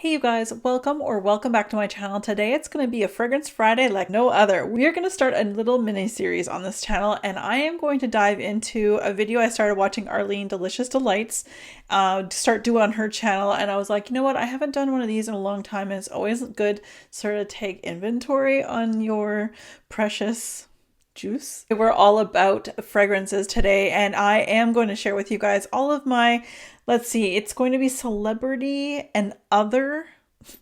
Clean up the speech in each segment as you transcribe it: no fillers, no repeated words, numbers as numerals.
Hey you guys, welcome back to my channel. Today it's going to be a Fragrance Friday like no other. We are going to start a little mini series on this channel and I am going to dive into a video I started watching Arlene Delicious Delights start do on her channel, and I was like, you know what, I haven't done one of these in a long time and it's always good to sort of take inventory on your precious juice. We're all about fragrances today and I am going to share with you guys all of my, let's see, it's going to be celebrity and other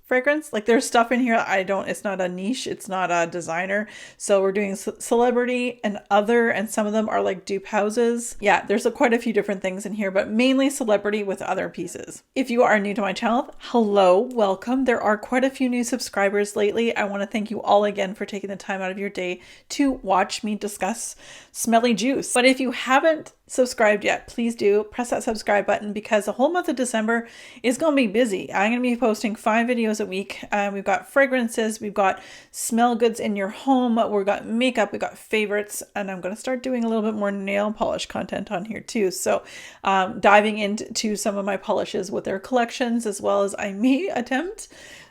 fragrance. Like there's stuff in here it's not a niche, it's not a designer. So we're doing celebrity and other, and some of them are like dupe houses. Yeah, there's quite a few different things in here, but mainly celebrity with other pieces. If you are new to my channel, hello, welcome. There are quite a few new subscribers lately. I want to thank you all again for taking the time out of your day to watch me discuss smelly juice. But if you haven't subscribed yet, please do press that subscribe button because the whole month of December is going to be busy. I'm going to be posting 5 videos a week. We've got fragrances, we've got smell goods in your home, we've got makeup, we've got favorites, and I'm going to start doing a little bit more nail polish content on here too. So diving into some of my polishes with their collections, as well as I may attempt,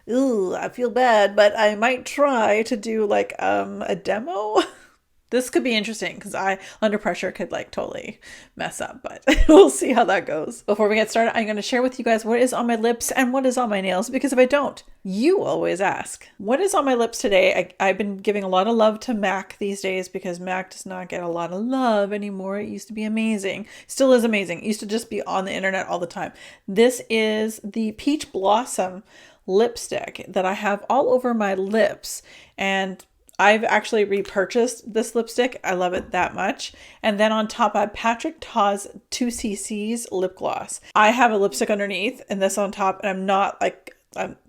I feel bad, but I might try to do like a demo. This could be interesting because I, under pressure, could like totally mess up, but we'll see how that goes. Before we get started, I'm going to share with you guys what is on my lips and what is on my nails, because if I don't, you always ask. What is on my lips today? I've been giving a lot of love to MAC these days because MAC does not get a lot of love anymore. It used to be amazing. Still is amazing. It used to just be on the internet all the time. This is the Peach Blossom lipstick that I have all over my lips, and I've actually repurchased this lipstick. I love it that much. And then on top I have Patrick Ta's 2cc's lip gloss. I have a lipstick underneath and this on top, and I'm not like,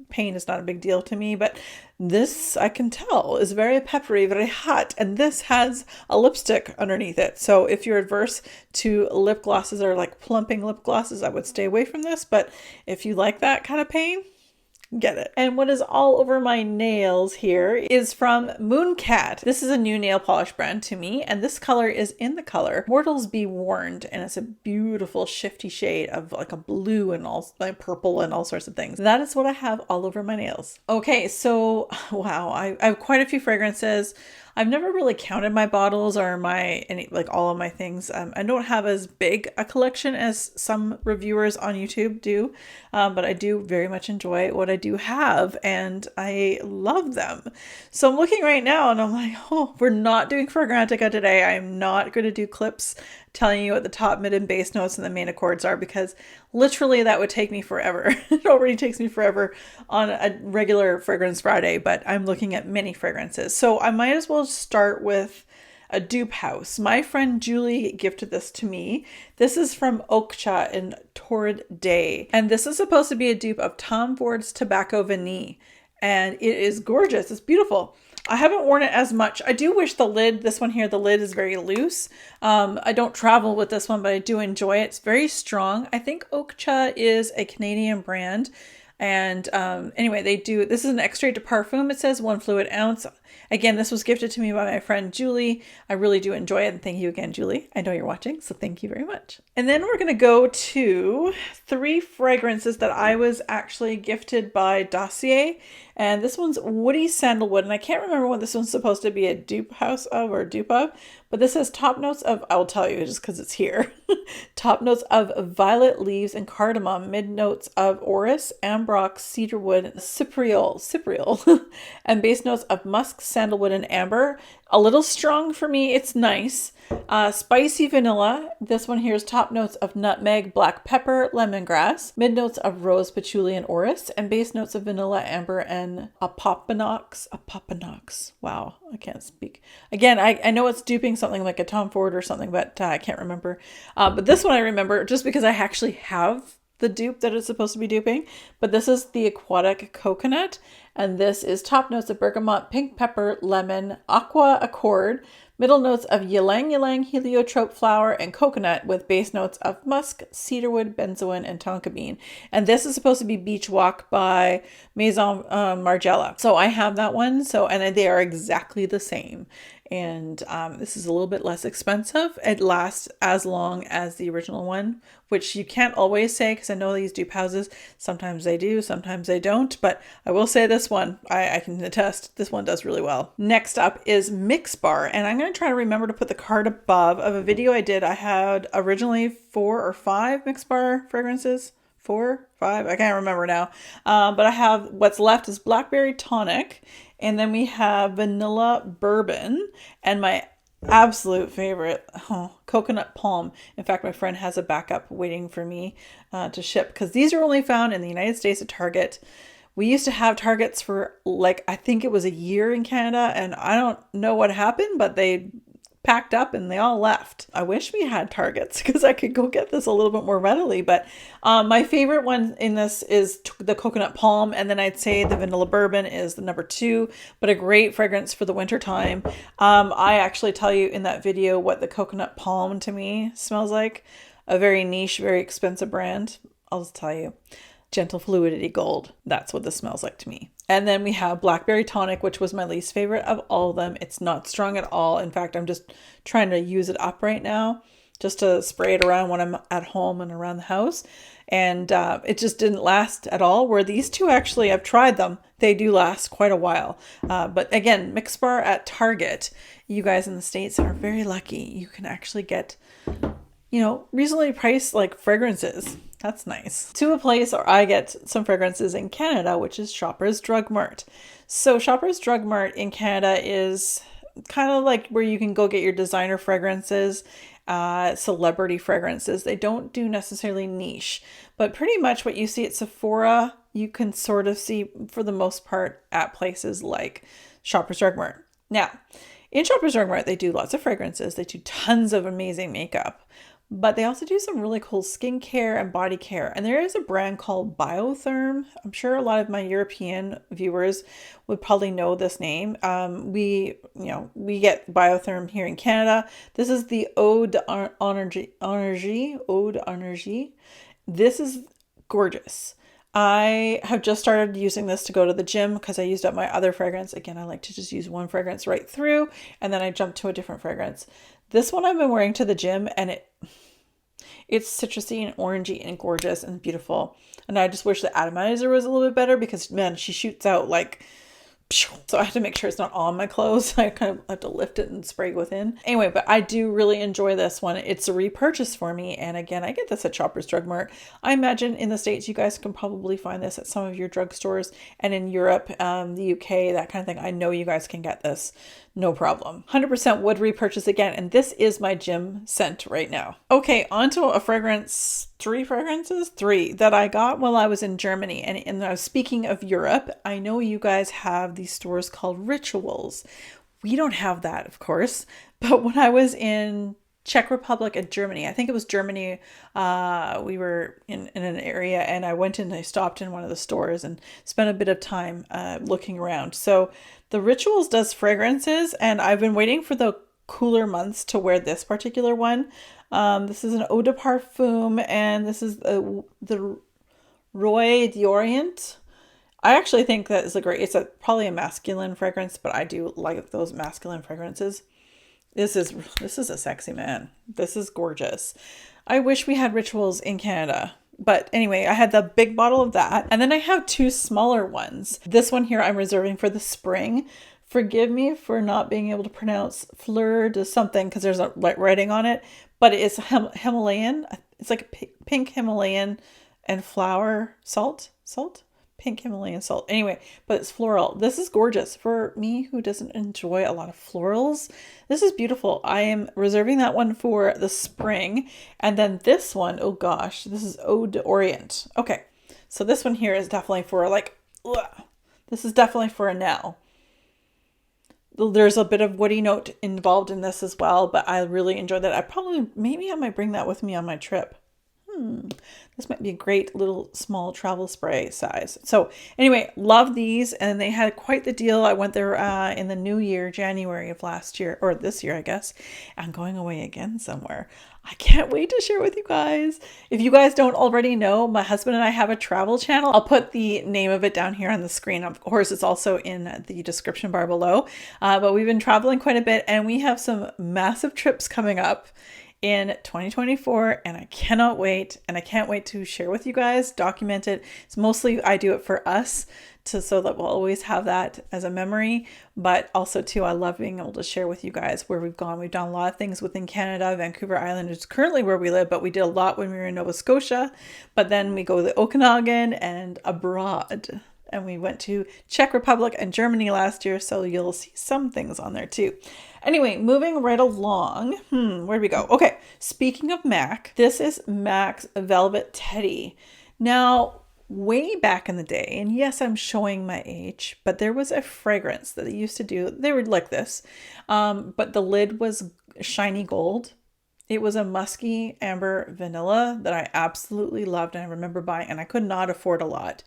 pain is not a big deal to me, but this I can tell is very peppery, very hot, and this has a lipstick underneath it. So if you're adverse to lip glosses or like plumping lip glosses, I would stay away from this. But if you like that kind of pain, get it. And what is all over my nails here is from Mooncat. This is a new nail polish brand to me, and this color is in the color Mortals Be Warned, and it's a beautiful shifty shade of like a blue and all like purple and all sorts of things. That is what I have all over my nails. Okay, so wow, I have quite a few fragrances. I've never really counted my bottles or like all of my things. I don't have as big a collection as some reviewers on YouTube do, but I do very much enjoy what I do have and I love them. So I'm looking right now and I'm like, oh, we're not doing Fragrantica today. I'm not going to do clips telling you what the top, mid, and base notes and the main accords are, because literally that would take me forever. It already takes me forever on a regular Fragrance Friday, but I'm looking at many fragrances. So I might as well start with a dupe house. My friend Julie gifted this to me. This is from Okcha in Torrid Day. And this is supposed to be a dupe of Tom Ford's Tobacco Vanille. And it is gorgeous. It's beautiful. I haven't worn it as much. I do wish the lid, this one here, the lid is very loose. I don't travel with this one, but I do enjoy it. It's very strong. I think Okcha is a Canadian brand. And anyway, this is an extrait de parfum. It says 1 fluid ounce. Again, this was gifted to me by my friend Julie. I really do enjoy it. And thank you again, Julie. I know you're watching, so thank you very much. And then we're going to go to 3 fragrances that I was actually gifted by Dossier. And this one's Woody Sandalwood. And I can't remember what this one's supposed to be a dupe house of or dupe of, but this has top notes of, I'll tell you just because it's here, top notes of violet leaves and cardamom, mid notes of orris, ambrox, cedarwood, cypriol, and base notes of musk, sandalwood, and amber. A little strong for me. It's nice. Spicy vanilla. This one here is top notes of nutmeg, black pepper, lemongrass, mid notes of rose, patchouli, and orris, and base notes of vanilla, amber, and apopanox. Wow, I can't speak. Again, I know it's duping something like a Tom Ford or something, but I can't remember. But this one I remember just because I actually have the dupe that it's supposed to be duping. But this is the Aquatic Coconut, and this is top notes of bergamot, pink pepper, lemon, aqua accord, Middle notes of ylang ylang, heliotrope flower, and coconut with base notes of musk, cedarwood, benzoin, and tonka bean. And this is supposed to be Beach Walk by Maison Margiela. So I have that one. And they are exactly the same. And this is a little bit less expensive. It lasts as long as the original one, which you can't always say because I know these dupe houses, sometimes they do, sometimes they don't. But I will say this one, I can attest, this one does really well. Next up is Mix Bar. And I'm going to try to remember to put the card above of a video I did. I had originally 4 or 5 Mix Bar fragrances. 4, 5, I can't remember now. But I have, what's left is Blackberry Tonic. And then we have Vanilla Bourbon and my absolute favorite, Coconut Palm. In fact, my friend has a backup waiting for me to ship because these are only found in the United States at Target. We used to have Targets for I think it was a year in Canada, and I don't know what happened, but they packed up and they all left. I wish we had Targets because I could go get this a little bit more readily. But my favorite one in this is the Coconut Palm. And then I'd say the Vanilla Bourbon is the number 2, but a great fragrance for the winter time. I actually tell you in that video what the Coconut Palm to me smells like. A very niche, very expensive brand. I'll just tell you. Gentle Fluidity Gold. That's what this smells like to me. And then we have Blackberry Tonic, which was my least favorite of all of them. It's not strong at all. In fact, I'm just trying to use it up right now just to spray it around when I'm at home and around the house. And it just didn't last at all. Where these two actually, I've tried them. They do last quite a while. But again, Mix Bar at Target. You guys in the States are very lucky. You can actually get, reasonably priced fragrances. That's nice. To a place where I get some fragrances in Canada, which is Shoppers Drug Mart. So Shoppers Drug Mart in Canada is kind of like where you can go get your designer fragrances, celebrity fragrances. They don't do necessarily niche, but pretty much what you see at Sephora, you can sort of see for the most part at places like Shoppers Drug Mart. Now, in Shoppers Drug Mart, they do lots of fragrances. They do tons of amazing makeup. But they also do some really cool skincare and body care. And there is a brand called Biotherm. I'm sure a lot of my European viewers would probably know this name. We get Biotherm here in Canada. This is the Eau d'Energie. Eau d'Energie. This is gorgeous. I have just started using this to go to the gym because I used up my other fragrance. Again, I like to just use one fragrance right through and then I jump to a different fragrance. This one I've been wearing to the gym and it's citrusy and orangey and gorgeous and beautiful. And I just wish the atomizer was a little bit better because, man, she shoots out so I have to make sure it's not on my clothes. I kind of have to lift it and spray within. Anyway, but I do really enjoy this one. It's a repurchase for me. And again, I get this at Shoppers Drug Mart. I imagine in the States, you guys can probably find this at some of your drugstores. And in Europe, the UK, that kind of thing. I know you guys can get this. No problem. 100% would repurchase again. And this is my gym scent right now. Okay, on to a fragrance, 3 fragrances? 3 that I got while I was in Germany. And I was speaking of Europe. I know you guys have these stores called Rituals. We don't have that, of course. But when I was in Czech Republic and Germany, I think it was Germany, we were in an area and I went in, I stopped in one of the stores and spent a bit of time looking around. So the Rituals does fragrances and I've been waiting for the cooler months to wear this particular one. This is an eau de parfum and this is the Roi d'Orient. I actually think that is it's probably a masculine fragrance, but I do like those masculine fragrances. This is a sexy man. This is gorgeous. I wish we had Rituals in Canada. But anyway, I had the big bottle of that. And then I have 2 smaller ones. This one here I'm reserving for the spring. Forgive me for not being able to pronounce Fleur de something because there's a writing on it. But it's Himalayan. It's like a pink Himalayan and flower salt. Pink Himalayan salt. Anyway, but it's floral. This is gorgeous. For me who doesn't enjoy a lot of florals, this is beautiful. I am reserving that one for the spring. And then this one, oh gosh, this is Eau d'Orient. Okay, so this one here is definitely for this is definitely for a now. There's a bit of woody note involved in this as well, but I really enjoyed that. Maybe I might bring that with me on my trip. This might be a great little small travel spray size. So anyway, love these, and they had quite the deal. I went there in the new year, January of last year, or this year, I guess. I'm going away again somewhere. I can't wait to share with you guys. If you guys don't already know, my husband and I have a travel channel. I'll put the name of it down here on the screen. Of course, it's also in the description bar below. But we've been traveling quite a bit, and we have some massive trips coming up in 2024, and I cannot wait, and I can't wait to share with you guys, document it. It's mostly I do it for us so that we'll always have that as a memory, but also too, I love being able to share with you guys where we've gone. We've done a lot of things within Canada. Vancouver Island is currently where we live, but we did a lot when we were in Nova Scotia, but then we go to the Okanagan and abroad. And we went to Czech Republic and Germany last year, so you'll see some things on there too. Anyway, moving right along. Where'd we go? Okay, speaking of MAC, this is MAC's Velvet Teddy. Now, way back in the day, and yes, I'm showing my age, but there was a fragrance that they used to do. They were like this, but the lid was shiny gold. It was a musky amber vanilla that I absolutely loved, and I remember buying, and I could not afford a lot.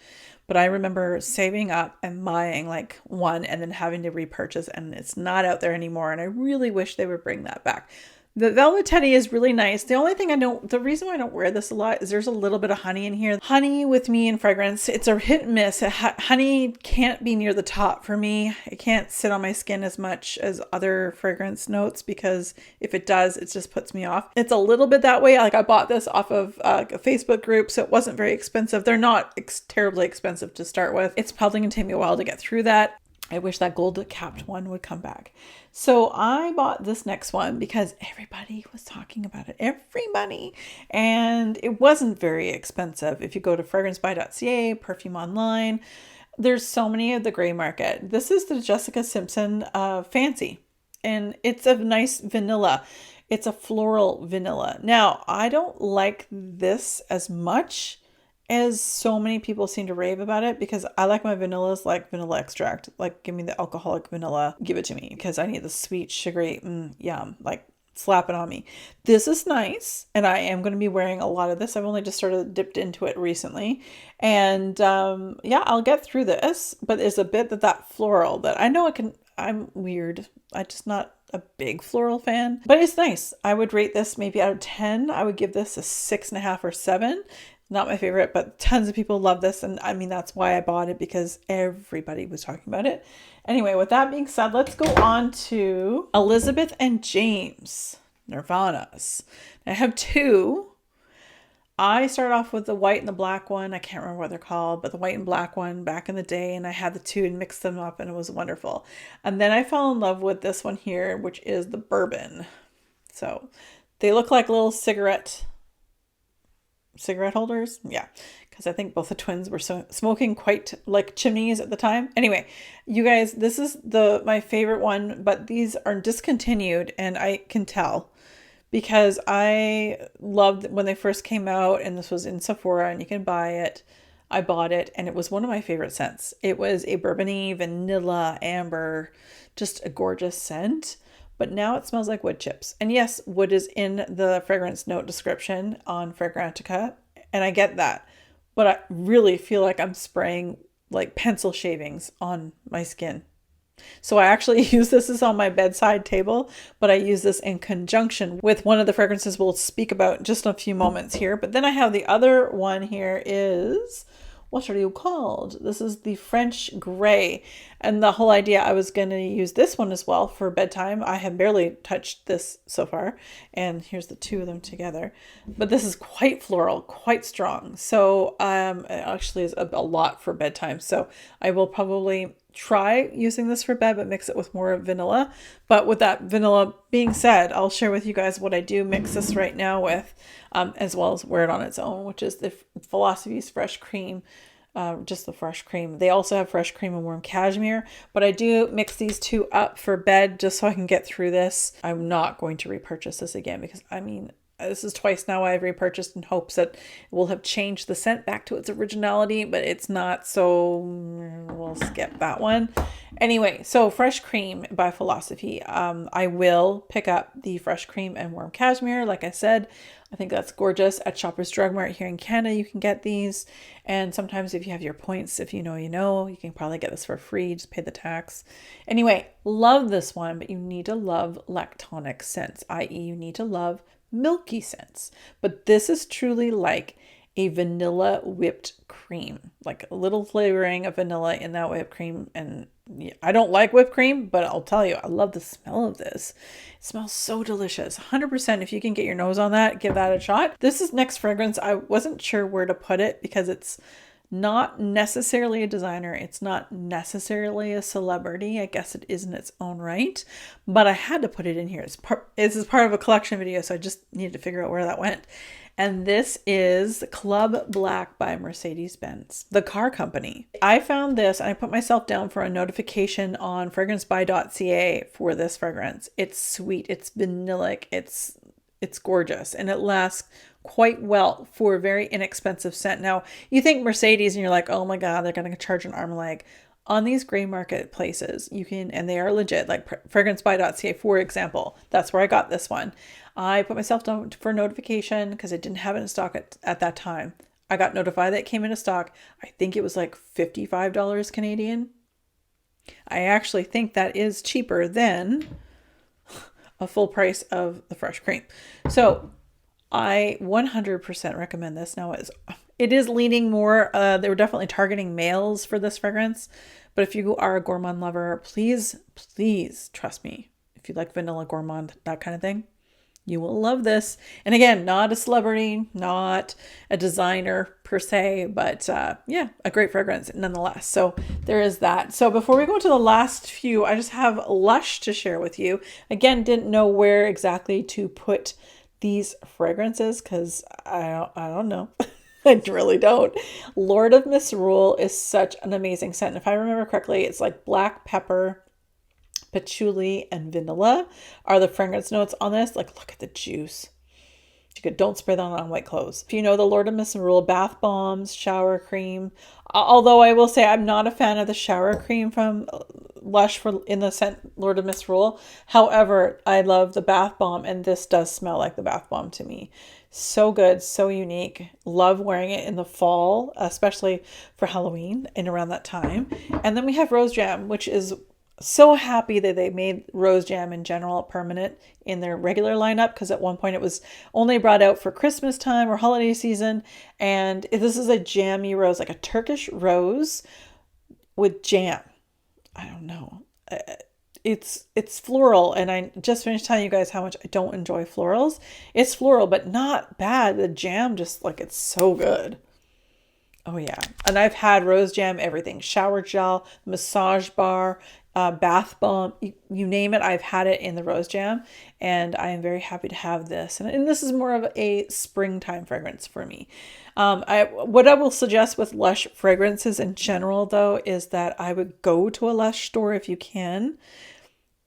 But I remember saving up and buying like one and then having to repurchase, and it's not out there anymore. And I really wish they would bring that back. The Velvet Teddy is really nice. The only thing the reason why I don't wear this a lot is there's a little bit of honey in here. Honey with me in fragrance, it's a hit and miss. Honey can't be near the top for me. It can't sit on my skin as much as other fragrance notes, because if it does, it just puts me off. It's a little bit that way. Like I bought this off of a Facebook group, so it wasn't very expensive. They're not terribly expensive to start with. It's probably gonna take me a while to get through that. I wish that gold capped one would come back. So I bought this next one because everybody was talking about it. Everybody. And it wasn't very expensive. If you go to fragrancebuy.ca, Perfume Online, there's so many of the gray market. This is the Jessica Simpson Fancy. And it's a nice vanilla. It's a floral vanilla. Now, I don't like this as much as so many people seem to rave about it, because I like my vanillas like vanilla extract. Like, give me the alcoholic vanilla, give it to me, because I need the sweet, sugary, yum, like slap it on me. This is nice, and I am going to be wearing a lot of this. I've only just sort of dipped into it recently, and yeah, I'll get through this, but there's a bit that floral that I know I'm weird. I'm just not a big floral fan, but it's nice. I would rate this maybe out of 10. I would give this a 6.5 or 7. Not my favorite, but tons of people love this. And I mean, that's why I bought it, because everybody was talking about it. Anyway, with that being said, let's go on to Elizabeth and James Nirvanas. I have two. I started off with the white and the black one. I can't remember what they're called, but the white and black one back in the day. And I had the two and mixed them up, and it was wonderful. And then I fell in love with this one here, which is the bourbon. So they look like little cigarette holders. Yeah, because I think both the twins were smoking quite like chimneys at the time. Anyway, you guys, this is my favorite one, but these are discontinued, and I can tell because I loved when they first came out, and this was in Sephora and you can buy it. I bought it, and it was one of my favorite scents. It was a bourbony, vanilla, amber, just a gorgeous scent. But now it smells like wood chips. And yes, wood is in the fragrance note description on Fragrantica, and I get that. But I really feel like I'm spraying like pencil shavings on my skin. So I actually use this as on my bedside table, but I use this in conjunction with one of the fragrances we'll speak about in just a few moments here. But then I have the other one here is, what are you called? This is the French Gray. And the whole idea, I was going to use this one as well for bedtime. I have barely touched this so far. And here's the two of them together. But this is quite floral, quite strong. So it actually is a lot for bedtime. So I will probably try using this for bed, but mix it with more vanilla. But with that vanilla being said, I'll share with you guys what I do mix this right now with, as well as wear it on its own, which is the Philosophy's Fresh Cream. Just the fresh cream. They also have fresh cream and warm cashmere, but I do mix these two up for bed just so I can get through this. I'm not going to repurchase this again, because I mean, this is twice now I've repurchased in hopes that it will have changed the scent back to its originality, but it's not, so we'll skip that one. Anyway, so Fresh Cream by Philosophy. I will pick up the Fresh Cream and Warm Cashmere. Like I said, I think that's gorgeous. At Shoppers Drug Mart here in Canada, you can get these. And sometimes if you have your points, if you know, you can probably get this for free. Just pay the tax. Anyway, love this one, but you need to love lactonic scents, i.e. you need to love milky scents. But this is truly like a vanilla whipped cream, like a little flavoring of vanilla in that whipped cream. And I don't like whipped cream, but I'll tell you, I love the smell of this. It smells so delicious. 100%. If you can get your nose on that, give that a shot. This is next fragrance. I wasn't sure where to put it because it's not necessarily a designer. It's not necessarily a celebrity. I guess it is in its own right, but I had to put it in here. This is part of a collection video, so I just needed to figure out where that went. And this is Club Black by Mercedes-Benz, the car company. I found this and I put myself down for a notification on fragrancebuy.ca for this fragrance. It's sweet, it's vanillic, it's gorgeous, and it lasts quite well for a very inexpensive scent. Now, you think Mercedes and you're like, oh my God, they're going to charge an arm and leg. On these gray market places, you can, and they are legit, like fragrancebuy.ca, for example. That's where I got this one. I put myself down for notification because I didn't have it in stock at that time. I got notified that it came into stock. I think it was like $55 Canadian. I actually think that is cheaper than a full price of the Fresh Cream. So I 100% recommend this. Now it is leaning more, they were definitely targeting males for this fragrance, but if you are a gourmand lover, please trust me. If you like vanilla gourmand, that kind of thing, you will love this. And again, not a celebrity, not a designer per se, but yeah, a great fragrance nonetheless. So there is that. So before we go to the last few, I just have Lush to share with you. Again, didn't know where exactly to put these fragrances because I don't know. I really don't. Lord of Misrule is such an amazing scent. And if I remember correctly, it's like black pepper, patchouli, and vanilla are the fragrance notes on this. Like, look at the juice. Don't spray that on white clothes. If you know the Lord of Misrule, bath bombs, shower cream. Although I will say I'm not a fan of the shower cream from Lush in the scent Lord of Misrule. However, I love the bath bomb, and this does smell like the bath bomb to me. So good, so unique. Love wearing it in the fall, especially for Halloween and around that time. And then we have Rose Jam, which is so happy that they made Rose Jam in general permanent in their regular lineup, because at one point it was only brought out for Christmas time or holiday season. And this is a jammy rose, like a Turkish rose with jam. I don't know. It's floral, and I just finished telling you guys how much I don't enjoy florals. It's floral, but not bad. The jam just like, it's so good. Oh yeah. And I've had Rose Jam, everything, shower gel, massage bar, bath bomb, you name it. I've had it in the Rose Jam, and I am very happy to have this. And this is more of a springtime fragrance for me. What I will suggest with Lush fragrances in general, though, is that I would go to a Lush store if you can.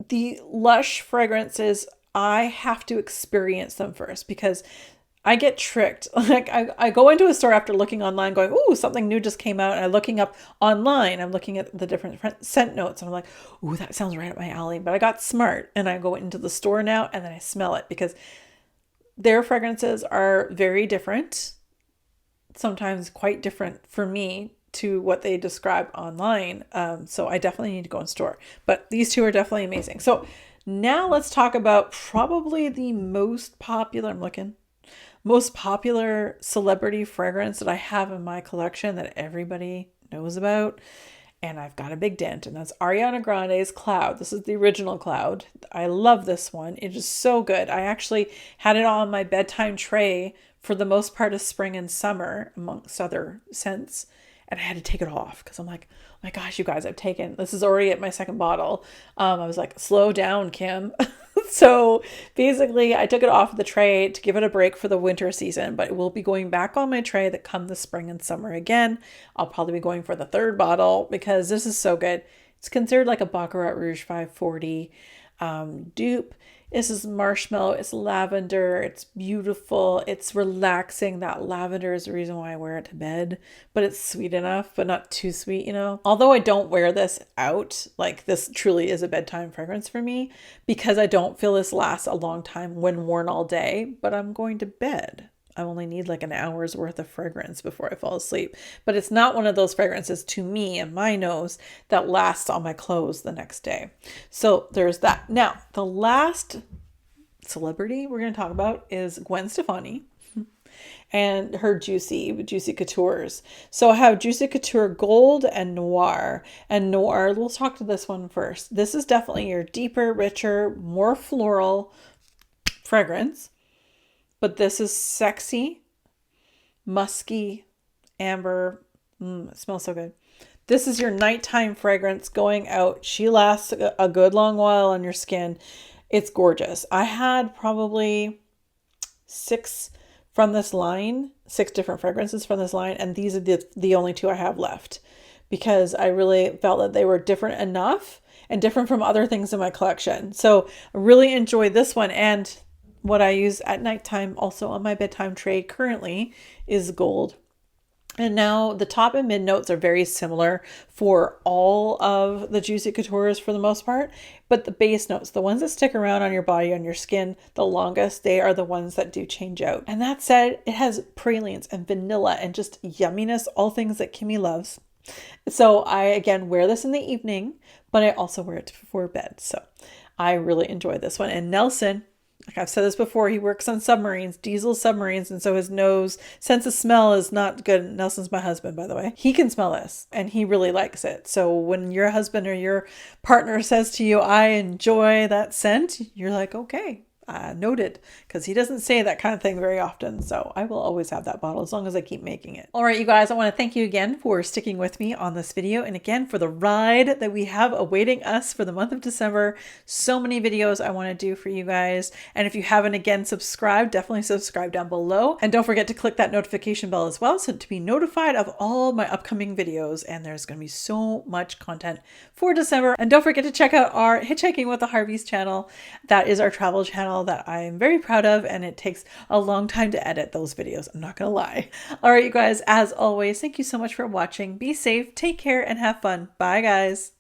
The Lush fragrances, I have to experience them first because I get tricked. Like I go into a store after looking online going, ooh, something new just came out. And I'm looking up online. I'm looking at the different scent notes. And I'm like, ooh, that sounds right up my alley. But I got smart and I go into the store now and then I smell it because their fragrances are very different. Sometimes quite different for me to what they describe online. So I definitely need to go in store. But these two are definitely amazing. So now let's talk about probably the most popular, most popular celebrity fragrance that I have in my collection that everybody knows about. And I've got a big dent, and that's Ariana Grande's Cloud. This is the original Cloud. I love this one. It is so good. I actually had it on my bedtime tray for the most part of spring and summer, amongst other scents. And I had to take it off because I'm like, oh my gosh, you guys, this is already at my second bottle. I was like, slow down, Kim. So basically I took it off the tray to give it a break for the winter season, but it will be going back on my tray that come the spring and summer again. I'll probably be going for the third bottle because this is so good. It's considered like a Baccarat Rouge 540 dupe. This is marshmallow, it's lavender, it's beautiful, it's relaxing. That lavender is the reason why I wear it to bed, but it's sweet enough, but not too sweet, you know? Although I don't wear this out, like this truly is a bedtime fragrance for me because I don't feel this lasts a long time when worn all day, but I'm going to bed. I only need like an hour's worth of fragrance before I fall asleep. But it's not one of those fragrances to me and my nose that lasts on my clothes the next day. So there's that. Now, the last celebrity we're going to talk about is Gwen Stefani and her Juicy Couture. So I have Juicy Couture Gold and Noir. And Noir, we'll talk to this one first. This is definitely your deeper, richer, more floral fragrance. But this is sexy, musky, amber. It smells so good. This is your nighttime fragrance going out. She lasts a good long while on your skin. It's gorgeous. I had probably 6 from this line, 6 different fragrances from this line. And these are the only 2 I have left because I really felt that they were different enough and different from other things in my collection. So I really enjoyed this one. And what I use at nighttime also on my bedtime tray currently is gold. And now the top and mid notes are very similar for all of the Juicy Couture for the most part, but the base notes, the ones that stick around on your body, on your skin the longest, they are the ones that do change out. And that said, it has pralines and vanilla and just yumminess, all things that Kimmy loves. So I, again, wear this in the evening, but I also wear it before bed. So I really enjoy this one. And Nelson, like I've said this before, he works on submarines, diesel submarines, and so his nose sense of smell is not good. Nelson's my husband, by the way. He can smell this, and he really likes it. So when your husband or your partner says to you, I enjoy that scent, you're like, okay, noted, because he doesn't say that kind of thing very often. So I will always have that bottle as long as I keep making it. All right, you guys, I want to thank you again for sticking with me on this video. And again, for the ride that we have awaiting us for the month of December. So many videos I want to do for you guys. And if you haven't again subscribed, definitely subscribe down below. And don't forget to click that notification bell as well, so to be notified of all my upcoming videos. And there's going to be so much content for December. And don't forget to check out our Hitchhiking with the Harveys channel. That is our travel channel that I am very proud of, and it takes a long time to edit those videos. I'm not gonna lie. All right, you guys, as always, thank you so much for watching. Be safe, take care, and have fun. Bye, guys.